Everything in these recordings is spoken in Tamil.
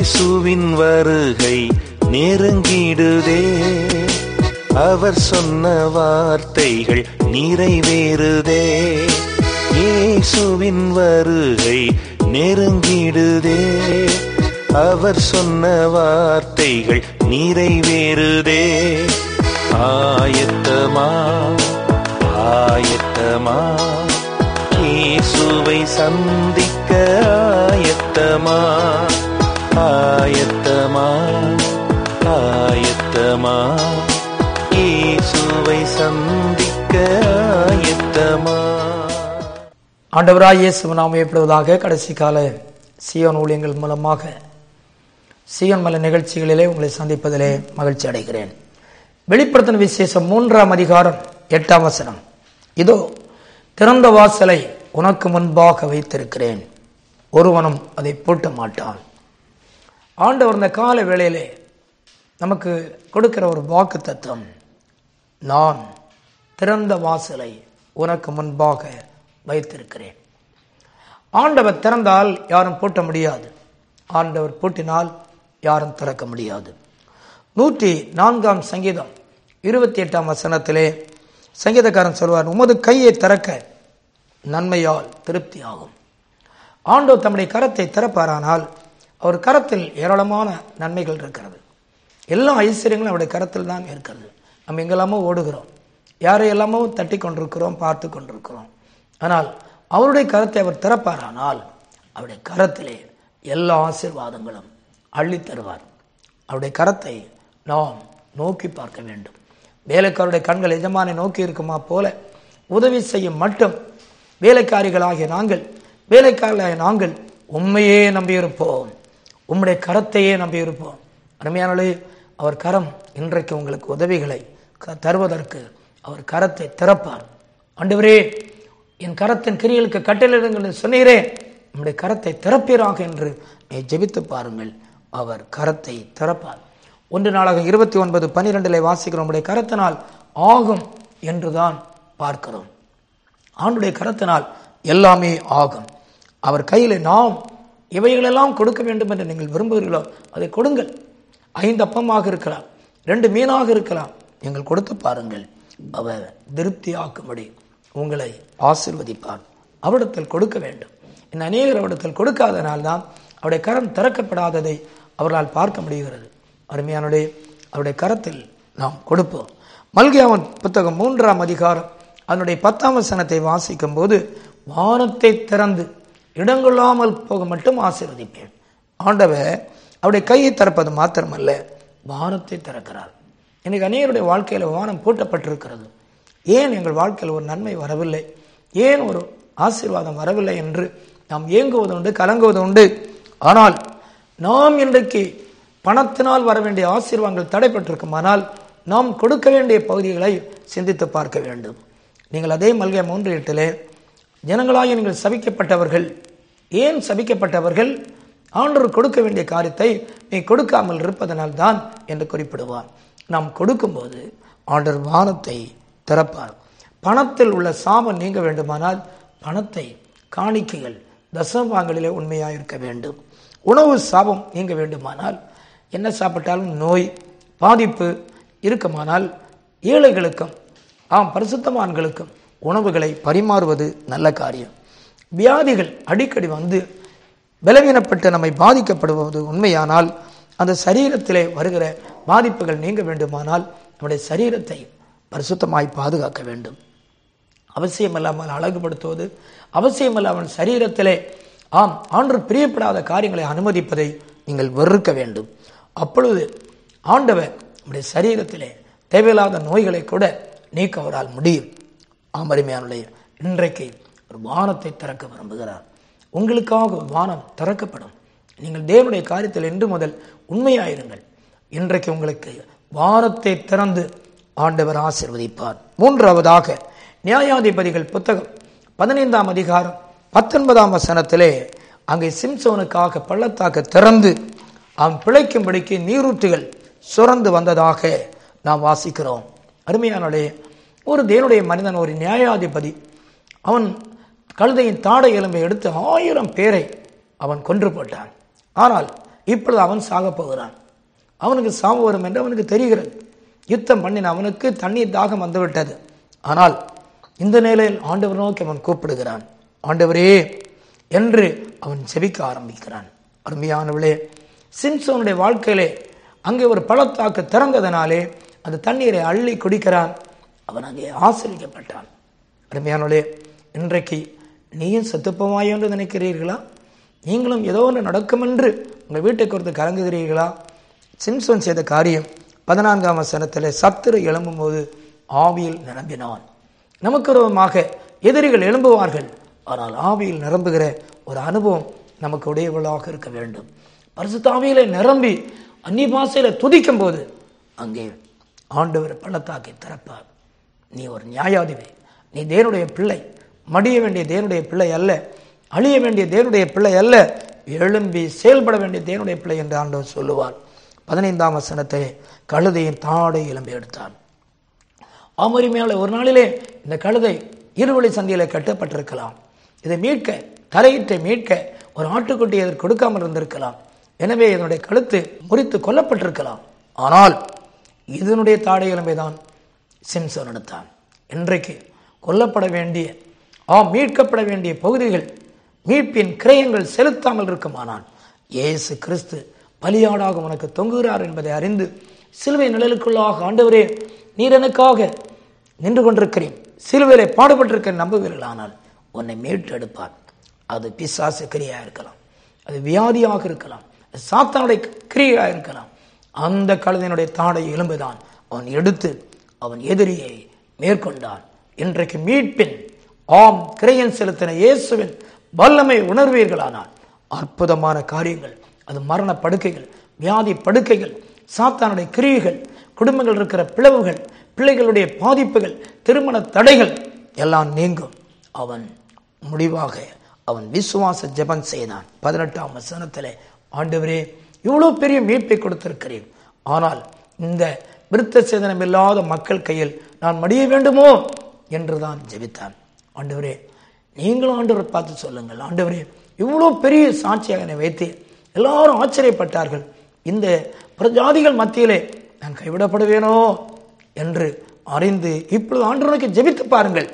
இயேசுவின் வருகை நெருங்கிடுதே, அவர் சொன்ன வார்த்தைகள் நிறைவேறுதே. இயேசுவின் வருகை நெருங்கிடுதே, அவர் சொன்ன வார்த்தைகள் நிறைவேறுதே. ஆயத்தமா ஆயத்தமா, இயேசுவை சந்திக்க ஆயத்தமா ஆயத்தமா ஆயத்தமா, இயேசுவை சந்திக்க ஆயத்தமா. ஆண்டவராய் இயேசு நாமம் ஏற்படுவதாக. கடைசி கால சீயோன் ஊழியங்கள் மூலமாக சீயோன் மலை நிகழ்ச்சிகளிலே உங்களை சந்திப்பதிலே மகிழ்ச்சி அடைகிறேன். வெளிப்படுத்தின விசேஷம் 3ஆம் அதிகாரம் 8ஆம் வசனம். இதோ திறந்த வாசலை உனக்கு முன்பாக வைத்திருக்கிறேன், ஒருவனும் அதை பூட்ட மாட்டான். ஆண்டவர் இந்த கால வேளையிலே நமக்கு கொடுக்கிற ஒரு வாக்கு தத்துவம், நான் திறந்த வாசலை உனக்கு முன்பாக வைத்திருக்கிறேன். ஆண்டவர் திறந்தால் யாரும் பூட்ட முடியாது, ஆண்டவர் பூட்டினால் யாரும் திறக்க முடியாது. 104ஆம் சங்கீதம் 28ஆம் வசனத்திலே சங்கீதக்காரன் சொல்வார், உமது கையை திறக்க நன்மையால் திருப்தி ஆகும். ஆண்டவர் தம்முடைய கரத்தை திறப்பாரானால் அவர் கரத்தில் ஏராளமான நன்மைகள் இருக்கிறது. எல்லா ஐஸ்வர்யங்களும் அவருடைய கரத்தில் தான் இருக்கிறது. நம்ம எங்கெல்லாமோ ஓடுகிறோம், யாரையெல்லாமோ தட்டி கொண்டிருக்கிறோம், பார்த்து கொண்டிருக்கிறோம். ஆனால் அவருடைய கரத்தை அவர் திறப்பாரானால் அவருடைய கரத்திலே எல்லா ஆசீர்வாதங்களும் அள்ளி தருவார். அவருடைய கரத்தை நாம் நோக்கி பார்க்க வேண்டும். வேலைக்காரருடைய கண்கள் எஜமானை நோக்கி இருக்குமா போல உதவி செய்யும் மட்டும் வேலைக்காரிகளாகிய நாங்கள், வேலைக்காரர்களாகிய நாங்கள் உண்மையே நம்பியிருப்போம், உம்முடைய கரத்தையே நம்பியிருப்போம். அருமையானே, அவர் கரம் இன்றைக்கு உங்களுக்கு உதவிகளை தருவதற்கு அவர் கரத்தை திறப்பார். ஆண்டவரே, என் கரத்தின் கிரியைகளுக்கு கட்டளையிடுங்கள் என்று சொன்னீரே, உம்முடைய கரத்தை திறப்பீராக என்று நீ ஜெபித்து பாருங்கள், அவர் கரத்தை திறப்பார். 1 நாளாகமம் 29:12 வாசிக்கிறோம், உம்முடைய கரத்தினால் ஆகும் என்றுதான் பார்க்கிறோம். ஆண்டுடைய கரத்தினால் எல்லாமே ஆகும். அவர் கையில் நாம் இவைகளெல்லாம் கொடுக்க வேண்டும் என்று நீங்கள் விரும்புகிறீர்களோ அதை கொடுங்கள். 5 அப்பமாக இருக்கலாம், 2 மீனாக இருக்கலாம், நீங்கள் கொடுத்து பாருங்கள். அவர் திருப்தியாக்கும்படி உங்களை ஆசீர்வதிப்பார். அவரிடத்தில் கொடுக்க வேண்டும். இன்னும் அநேகர் அவரிடத்தில் கொடுக்காதனால்தான் அவருடைய கரம் திறக்கப்படாததை அவர்களால் பார்க்க முடிகிறது. அருமையானுடைய அவருடைய கரத்தில் நாம் கொடுப்போம். மல்கியாவின் புத்தகம் 3ஆம் அதிகாரம் அதனுடைய 10ஆம் வசனத்தை வாசிக்கும் போது, வானத்தை திறந்து இடங்கொள்ளாமல் போக மட்டும் ஆசீர்வதிப்பேன். ஆண்டவர் அவருடைய கையை திறப்பது மாத்திரமல்ல, வானத்தை திறக்கிறார். இன்னைக்கு அநேகருடைய வாழ்க்கையில் வானம் பூட்டப்பட்டிருக்கிறது. ஏன் எங்கள் வாழ்க்கையில் ஒரு நன்மை வரவில்லை, ஏன் ஒரு ஆசீர்வாதம் வரவில்லை என்று நாம் ஏங்குவது உண்டு, கலங்குவது உண்டு. ஆனால் நாம் இன்றைக்கு பணத்தினால் வர வேண்டிய ஆசீர்வாதங்கள் தடைப்பட்டிருக்குமானால் நாம் கொடுக்க வேண்டிய பகுதிகளை சிந்தித்து பார்க்க வேண்டும். நீங்கள் அதே மல்கியா 3:8 ஜனங்களாகி நீங்கள் சபிக்கப்பட்டவர்கள். ஏன் சபிக்கப்பட்டவர்கள்? ஆண்டவர் கொடுக்க வேண்டிய காரியத்தை நீ கொடுக்காமல் இருப்பதனால் தான் என்று குறிப்பிடுவார். நாம் கொடுக்கும்போது ஆண்டவர் வானத்தை திறப்பார். பணத்தில் உள்ள சாபம் நீங்க வேண்டுமானால் பணத்தை, காணிக்கைகள், தசமபாகங்களிலே உண்மையாக இருக்க வேண்டும். உணவு சாபம் நீங்க வேண்டுமானால், என்ன சாப்பிட்டாலும் நோய் பாதிப்பு இருக்குமானால் ஏழைகளுக்கும் பரிசுத்தவான்களுக்கும் உணவுகளை பரிமாறுவது நல்ல காரியம். வியாதிகள் அடிக்கடி வந்து பலவீனப்பட்டு நம்மை பாதிக்கப்படுவது உண்மையானால், அந்த சரீரத்திலே வருகிற பாதிப்புகள் நீங்க வேண்டுமானால் நம்முடைய சரீரத்தை பரிசுத்தமாய் பாதுகாக்க வேண்டும். அவசியமில்லாமல் அழகுபடுத்துவது, அவசியமில்லாமல் சரீரத்திலே ஆண்டவர் பிரியப்படாத காரியங்களை அனுமதிப்பதை நீங்கள் வெறுக்க வேண்டும். அப்பொழுது ஆண்டவர் நம்முடைய சரீரத்திலே தேவையில்லாத நோய்களை கூட நீக்க அவரால் முடியும். அருமையானவர்களே, இன்றைக்கு ஒரு வானத்தை திறக்க விரும்புகிறார். உங்களுக்காக ஒரு வானம் திறக்கப்படும். நீங்கள் தேவனுடைய காரியத்தில் இன்று முதல் உண்மையாயிருங்கள். இன்றைக்கு உங்களுக்கு வானத்தை திறந்து ஆண்டவர் ஆசீர்வதிப்பார். 3ஆவதாக நியாயாதிபதிகள் புத்தகம் 15ஆம் அதிகாரம் 19ஆம் வசனத்திலே அங்கே சிம்சோனுக்காக பள்ளத்தாக்கு திறந்து அவன் பிழைக்கும்படிக்கு நீரூற்றுகள் சுரந்து வந்ததாக நாம் வாசிக்கிறோம். அருமையானே, ஒரு தேவனுடைய மனிதன், ஒரு நியாயாதிபதி, அவன் கழுதையின் தாடை எலும்பை எடுத்து 1000 பேரை அவன் கொன்று போட்டான். ஆனால் இப்பொழுது அவன் சாக போகிறான். அவனுக்கு சாவு வரும் என்று அவனுக்கு தெரிகிறது. யுத்தம் பண்ணின அவனுக்கு தண்ணீர் தாகம் வந்துவிட்டது. ஆனால் இந்த நிலையில் ஆண்டவர் நோக்கி அவன் கூப்பிடுகிறான், ஆண்டவரே என்று அவன் ஜெபிக்க ஆரம்பிக்கிறான். அருமையானவளே, சிம்சோனுடைய வாழ்க்கையிலே அங்கே ஒரு பள்ளத்தாக்கு திறந்ததனாலே அந்த தண்ணீரை அள்ளி குடிக்கிறான். அவன் அங்கே ஆசீர்வதிக்கப்பட்டான். அருமையானவளே, இன்றைக்கு நீயும் செத்துப்போவாயோ என்று நினைக்கிறீர்களா? நீங்களும் ஏதோ ஒன்று நடக்கும் என்று உங்கள் வீட்டை குறித்து கலங்குகிறீர்களா? சிம்சோன் செய்த காரியம் 14ஆம் வசனத்திலே சத்துரு எழும்பும் போது ஆவியில் நிரம்பினான். நமக்கு விரோதமாக எதிரிகள் எழும்புவார்கள், ஆனால் ஆவியில் நிரம்புகிற ஒரு அனுபவம் நமக்கு உடையவளாக இருக்க வேண்டும். பரிசுத்த ஆவியிலே நிரம்பி அந்நிய பாஷையில துதிக்கும் போது அங்கே ஆண்டவர் பள்ளத்தாக்கை திறப்பார். நீ ஒரு நியாயாதிபதி, நீ தேவனுடைய பிள்ளை, மடிய வேண்டிய தேவனுடைய பிள்ளை அல்ல, அழிய வேண்டிய தேவனுடைய பிள்ளை அல்ல, எழும்பி செயல்பட வேண்டிய தேவனுடைய பிள்ளை என்று ஆண்டவர் சொல்லுவார். 15ஆம் வசனத்தை கழுதையின் தாடை எழும்பி எடுத்தான். ஆமரிமையால ஒரு நாளிலே இந்த கழுதை இருவழி சந்தியில கட்டப்பட்டிருக்கலாம். இதை மீட்க, தலையீட்டை மீட்க ஒரு ஆட்டுக்குட்டி அதற்கு கொடுக்காமல் இருந்திருக்கலாம். எனவே இதனுடைய கழுத்து முறித்து கொல்லப்பட்டிருக்கலாம். ஆனால் இதனுடைய தாடை எலும்பை தான் சிம்சோன் எடுத்தான். இன்றைக்கு கொல்லப்பட வேண்டிய மீட்கப்பட வேண்டிய பகுதிகள், மீட்பின் கிரயங்கள் செலுத்தாமல் இருக்குமானால் இயேசு கிறிஸ்து பலியாடாக உனக்கு தொங்குகிறார் என்பதை அறிந்து சிலுவை நிழலுக்குள்ளாக, ஆண்டவரே நீர் எனக்காக நின்று கொண்டிருக்கிறேன், சிலுவையிலே பாடுபட்டிருக்க நம்புவீர்களானால் உன்னை மீட்டு எடுப்பார். அது பிசாசு கிரியாக இருக்கலாம், அது வியாதியாக இருக்கலாம், சாத்தானுடைய கிரியாக இருக்கலாம். அந்த கழுதையினுடைய தாடை எலும்புதான் அவன் எடுத்து அவன் எதிரியை மேற்கொண்டான். இன்றைக்கு மீட்பின் கிரயம் செலுத்தின இயேசுவின் வல்லமை உணர்வீர்களானால் அற்புதமான காரியங்கள், அது மரண படுக்கைகள், வியாதி படுக்கைகள், சாத்தானுடைய கிரியைகள், குடும்பங்கள் இருக்கிற பிளவுகள், பிள்ளைகளுடைய பாதிப்புகள், திருமண தடைகள் எல்லாம் நீங்கும். அவன் முடிவாக அவன் விசுவாச ஜெபம் செய்தான். 18ஆம் வசனத்திலே, ஆண்டவரே இவ்வளவு பெரிய மீட்பை கொடுத்திருக்கிறேன், ஆனால் இந்த விருத்த சேதனம் இல்லாத மக்கள் கையில் நான் மடிய வேண்டுமோ என்றுதான் ஜெபித்தான். ஆண்டவரே நீங்களும் ஆண்டவரை பார்த்து சொல்லுங்கள், ஆண்டவரே இவ்வளவு பெரிய சாட்சியாக என்னை வைத்து எல்லாரும் ஆச்சரியப்பட்டார்கள், இந்த பிரஜாதிகள் மத்தியிலே நான் கைவிடப்படுவேனோ என்று அறிந்து இப்பொழுது ஆண்டவருக்கு ஜெபித்து பாருங்கள்.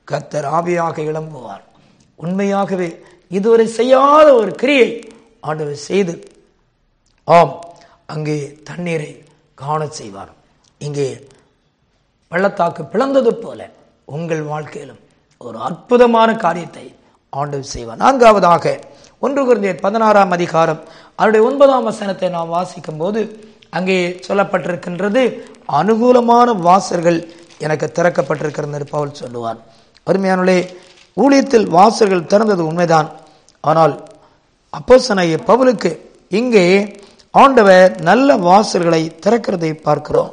கர்த்தர் ஆவியாக எழும்புவார். உண்மையாகவே இதுவரை செய்யாத ஒரு கிரியை ஆண்டவர் செய்து அங்கே தண்ணீரை காண செய்வார். இங்கே பள்ளத்தாக்கு பிளந்தது போல உங்கள் வாழ்க்கையிலும் ஒரு அற்புதமான காரியத்தை ஆண்டவர் செய்வார். 4ஆவதாக 1 கொரிந்தியர் 16ஆம் அதிகாரம் அவருடைய 9ஆம் வசனத்தை நாம் வாசிக்கும் போது அங்கே சொல்லப்பட்டிருக்கின்றது, அனுகூலமான வாசல்கள் எனக்கு திறக்கப்பட்டிருக்கிறது என்று பவுல் சொல்லுவார். அருமையானே, ஊழியத்தில் வாசல்கள் திறந்தது உண்மைதான். ஆனால் அப்போஸ்தலனாகிய பவுலுக்கு இங்கே ஆண்டவர் நல்ல வாசல்களை திறக்கிறதை பார்க்கிறோம்.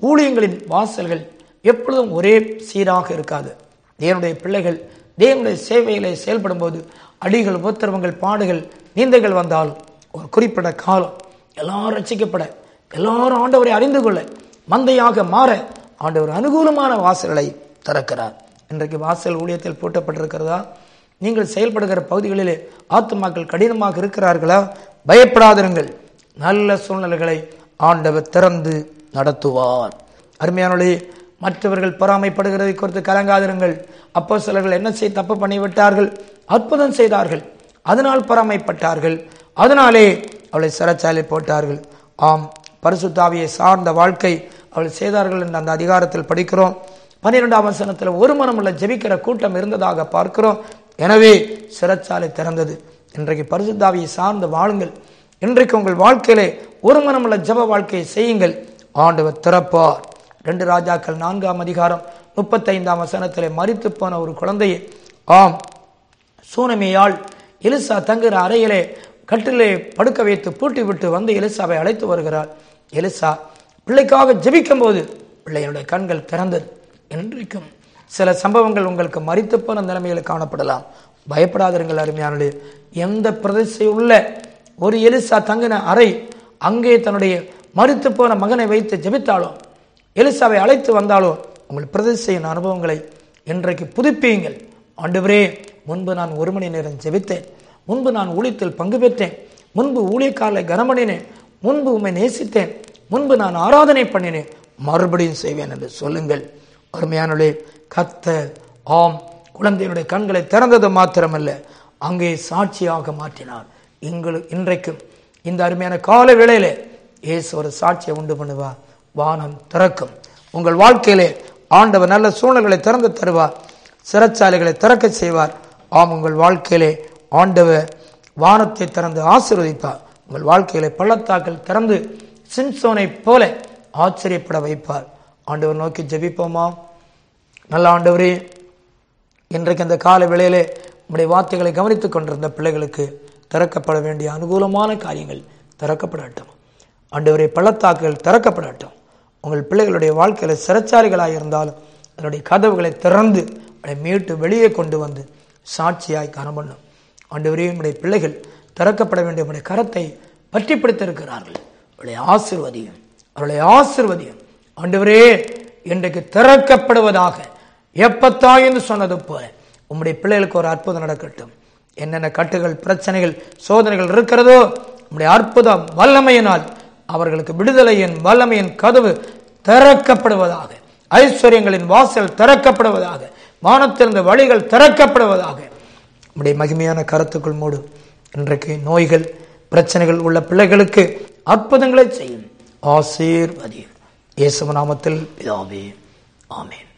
ஊழியங்களின் வாசல்கள் எப்பொழுதும் ஒரே சீராக இருக்காது. தேவனுடைய பிள்ளைகள் தேவனுடைய சேவையிலே செயல்படும் போது அடிகள், உபத்திரவங்கள், பாடுகள், நிந்தைகள் வந்தால் ஒரு குறிப்பிட்ட காலம் எல்லாரும் ரட்சிக்கப்பட, எல்லாரும் ஆண்டவரை அறிந்து கொள்ள, மந்தையாக மாற ஆண்டவர் அனுகூலமான வாசல்களை திறக்கிறார். இன்றைக்கு வாசல் ஊழியத்தில் பூட்டப்பட்டிருக்கிறதா? நீங்கள் செயல்படுகிற பகுதிகளிலே ஆத்துமாக்கள் கடினமாக இருக்கிறார்களா? பயப்படாதிருங்கள், நல்ல சூழ்நிலைகளை ஆண்டவர் திறந்து நடத்துவார். அருமையானவர்களே, மற்றவர்கள் பொறாமைப்படுகிறதை குறித்து கலங்காதிருங்கள். அப்போஸ்தலர்கள் என்ன செய்து தப்பு பண்ணிவிட்டார்கள்? அற்புதம் செய்தார்கள், அதனால் பொறாமைப்பட்டார்கள், அதனாலே அவளை சிறைச்சாலை போட்டார்கள். பரிசுத்த ஆவியை சார்ந்த வாழ்க்கை அவள் செய்தார்கள் என்று அந்த அதிகாரத்தில் படிக்கிறோம். 12ஆம் வசனத்தில் ஒரு மனமுள்ள ஜெபிக்கிற கூட்டம் இருந்ததாக பார்க்கிறோம். எனவே சிறைச்சாலை திறந்தது. இன்றைக்கு பரிசுத்த ஆவியை சார்ந்த வாழுங்கள். இன்றைக்கு உங்கள் வாழ்க்கையிலே ஒரு மனமுள்ள ஜெப வாழ்க்கையை செய்யுங்கள், ஆண்டவர் திறப்பார். 2 ராஜாக்கள் 4ஆம் அதிகாரம் 35ஆம் வசனத்திலே மரித்து போன ஒரு குழந்தையை சூனமியால் எலிசா தங்குகிற அறையிலே கட்டிலே படுக்க வைத்து பூட்டி விட்டு வந்து எலிசாவை அழைத்து வருகிறார். எலிசா பிள்ளைக்காக ஜெபிக்கும் போது பிள்ளையினுடைய கண்கள் திறந்தது. இன்றைக்கும் சில சம்பவங்கள் உங்களுக்கு மரித்து போன நிலைமையில் காணப்படலாம். பயப்படாதிருங்கள் அருமையானே. எந்த பிரதேசம் உள்ள ஒரு எலிசா தங்கின அறை, அங்கே தன்னுடைய மரித்து போன மகனை வைத்து ஜெபித்தாலோ, எலிசாவை அழைத்து வந்தாலோ, உங்கள் பிரதேசத்தின் அனுபவங்களை இன்றைக்கு புதுப்பியுங்கள். ஆண்டவரே, முன்பு நான் 1 மணி நேரம் ஜெபித்தேன், முன்பு நான் ஊழியத்தில் பங்கு பெற்றேன், முன்பு ஊழியக்காரரை கனமணினேன், முன்பு உம்மை நேசித்தேன், முன்பு நான் ஆராதனை பண்ணினேன், மறுபடியும் செய்வேன் என்று சொல்லுங்கள். அருமையானே, கர்த்தர் ஆம் குழந்தைகளுடைய கண்களை திறந்தது மாத்திரமல்ல, அங்கே சாட்சியாக மாற்றினார். இன்றைக்கும் இந்த அருமையான கால வேளையிலே இயேசு ஒரு சாட்சியை உண்டு பண்ணுவார். வானம் திறக்கும். உங்கள் வாழ்க்கையிலே ஆண்டவர் நல்ல சூழ்நிலைகளை திறந்து தருவார். சிறைச்சாலைகளை திறக்க செய்வார். ஆம், உங்கள் வாழ்க்கையிலே ஆண்டவர் வானத்தை திறந்து ஆசீர்வதிப்பார். உங்கள் வாழ்க்கையிலே பள்ளத்தாக்கள் திறந்து சிம்சோனை போல ஆச்சரியப்பட வைப்பார். ஆண்டவர் நோக்கி ஜெபிப்போமா? நல்ல ஆண்டவரே, இன்றைக்கு அந்த கால வேளையிலே உம்முடைய வார்த்தைகளை கவனித்துக் கொண்டிருந்த பிள்ளைகளுக்கு திறக்கப்பட வேண்டிய அனுகூலமான காரியங்கள் திறக்கப்படட்டும். ஆண்டவரே, பள்ளத்தாக்குகள் திறக்கப்படட்டும். உங்கள் பிள்ளைகளுடைய வாழ்க்கையில சிறைச்சாலைகளாக இருந்தாலும் அதனுடைய கதவுகளை திறந்து அதை மீட்டு வெளியே கொண்டு வந்து சாட்சியாய் காணப்படும். ஆண்டவரே, உம்முடைய பிள்ளைகள் திறக்கப்பட வேண்டிய உம்முடைய கரத்தை பற்றி பிடித்திருக்கிறார்கள். அவருடைய ஆசீர்வதியும், அவருடைய ஆசீர்வதியும் ஆண்டவரே இன்றைக்கு திறக்கப்படுவதாக. எப்பத்தா என்று சொன்னது போல உம்முடைய பிள்ளைகளுக்கு ஒரு அற்புதம் நடக்கட்டும். என்னென்ன கட்டுகள், பிரச்சனைகள், சோதனைகள் இருக்கிறதோ உம்முடைய அற்புதம் வல்லமையினால் அவர்களுக்கு விடுதலையின் வல்லமையின் கதவு திறக்கப்படுவதாக. ஐஸ்வர்யங்களின் வாசல் திறக்கப்படுவதாக. வானத்திலிருந்த வழிகள் திறக்கப்படுவதாக. உம்முடைய மகிமையான கருத்துக்குள் மூடு. இன்றைக்கு நோய்கள், பிரச்சனைகள் உள்ள பிள்ளைகளுக்கு அற்புதங்களை செய்யும். ஆசீர்வதியும். இயேசு நாமத்தில் பிதாவே, ஆமென்.